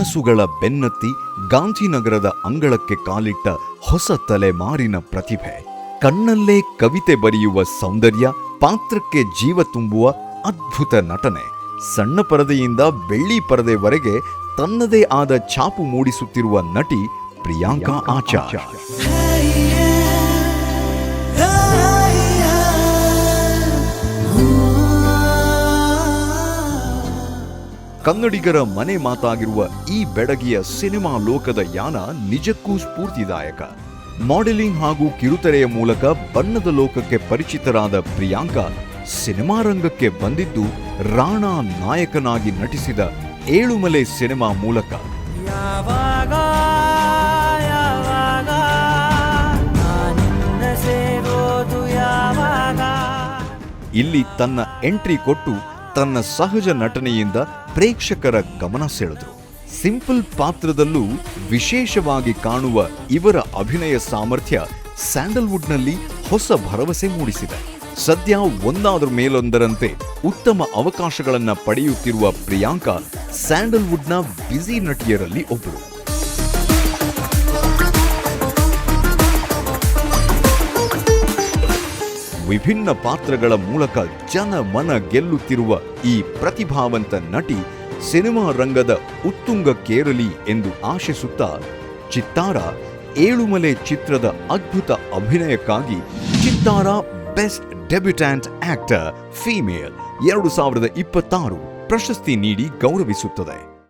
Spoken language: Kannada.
ಕನಸುಗಳ ಬೆನ್ನತ್ತಿ ಗಾಂಧಿನಗರದ ಅಂಗಳಕ್ಕೆ ಕಾಲಿಟ್ಟ ಹೊಸ ತಲೆಮಾರಿನ ಪ್ರತಿಭೆ. ಕಣ್ಣಲ್ಲೇ ಕವಿತೆ ಬರೆಯುವ ಸೌಂದರ್ಯ, ಪಾತ್ರಕ್ಕೆ ಜೀವ ತುಂಬುವ ಅದ್ಭುತ ನಟನೆ. ಸಣ್ಣ ಪರದೆಯಿಂದ ಬೆಳ್ಳಿ ಪರದೆವರೆಗೆ ತನ್ನದೇ ಆದ ಛಾಪು ಮೂಡಿಸುತ್ತಿರುವ ನಟಿ ಪ್ರಿಯಾಂಕಾ ಆಚಾರ್. ಕನ್ನಡಿಗರ ಮನೆ ಮಾತಾಗಿರುವ ಈ ಬೆಡಗಿಯ ಸಿನಿಮಾ ಲೋಕದ ಯಾನ ನಿಜಕ್ಕೂ ಸ್ಫೂರ್ತಿದಾಯಕ. ಮಾಡೆಲಿಂಗ್ ಹಾಗೂ ಕಿರುತೆರೆಯ ಮೂಲಕ ಬಣ್ಣದ ಲೋಕಕ್ಕೆ ಪರಿಚಿತರಾದ ಪ್ರಿಯಾಂಕಾ ಸಿನಿಮಾ ರಂಗಕ್ಕೆ ಬಂದಿದ್ದು ರಾಣಾ ನಾಯಕನಾಗಿ ನಟಿಸಿದ ಏಳುಮಲೆ ಸಿನಿಮಾ ಮೂಲಕ. ಇಲ್ಲಿ ತನ್ನ ಎಂಟ್ರಿ ಕೊಟ್ಟು ತನ್ನ ಸಹಜ ನಟನೆಯಿಂದ ಪ್ರೇಕ್ಷಕರ ಗಮನ ಸೆಳೆದರು. ಸಿಂಪಲ್ ಪಾತ್ರದಲ್ಲೂ ವಿಶೇಷವಾಗಿ ಕಾಣುವ ಇವರ ಅಭಿನಯ ಸಾಮರ್ಥ್ಯ ಸ್ಯಾಂಡಲ್ವುಡ್ನಲ್ಲಿ ಹೊಸ ಭರವಸೆ ಮೂಡಿಸಿದೆ. ಸದ್ಯ ಒಂದಾದ್ರ ಮೇಲೊಂದರಂತೆ ಉತ್ತಮ ಅವಕಾಶಗಳನ್ನ ಪಡೆಯುತ್ತಿರುವ ಪ್ರಿಯಾಂಕಾ ಸ್ಯಾಂಡಲ್ವುಡ್ನ ಬ್ಯುಸಿ ನಟಿಯರಲ್ಲಿ ಒಬ್ಬರು. ವಿಭಿನ್ನ ಪಾತ್ರಗಳ ಮೂಲಕ ಜನಮನ ಗೆಲ್ಲುತ್ತಿರುವ ಈ ಪ್ರತಿಭಾವಂತ ನಟಿ ಸಿನಿಮಾ ರಂಗದ ಉತ್ತುಂಗಕ್ಕೇರಲಿ ಎಂದು ಆಶಿಸುತ್ತಾ ಚಿತ್ತಾರ ಏಳುಮಲೆ ಚಿತ್ರದ ಅದ್ಭುತ ಅಭಿನಯಕ್ಕಾಗಿ ಚಿತ್ತಾರ ಬೆಸ್ಟ್ ಡೆಬ್ಯೂಟ್ಯಾಂಟ್ ಆಕ್ಟರ್ ಫೀಮೇಲ್ 2026 ಪ್ರಶಸ್ತಿ ನೀಡಿ ಗೌರವಿಸುತ್ತದೆ.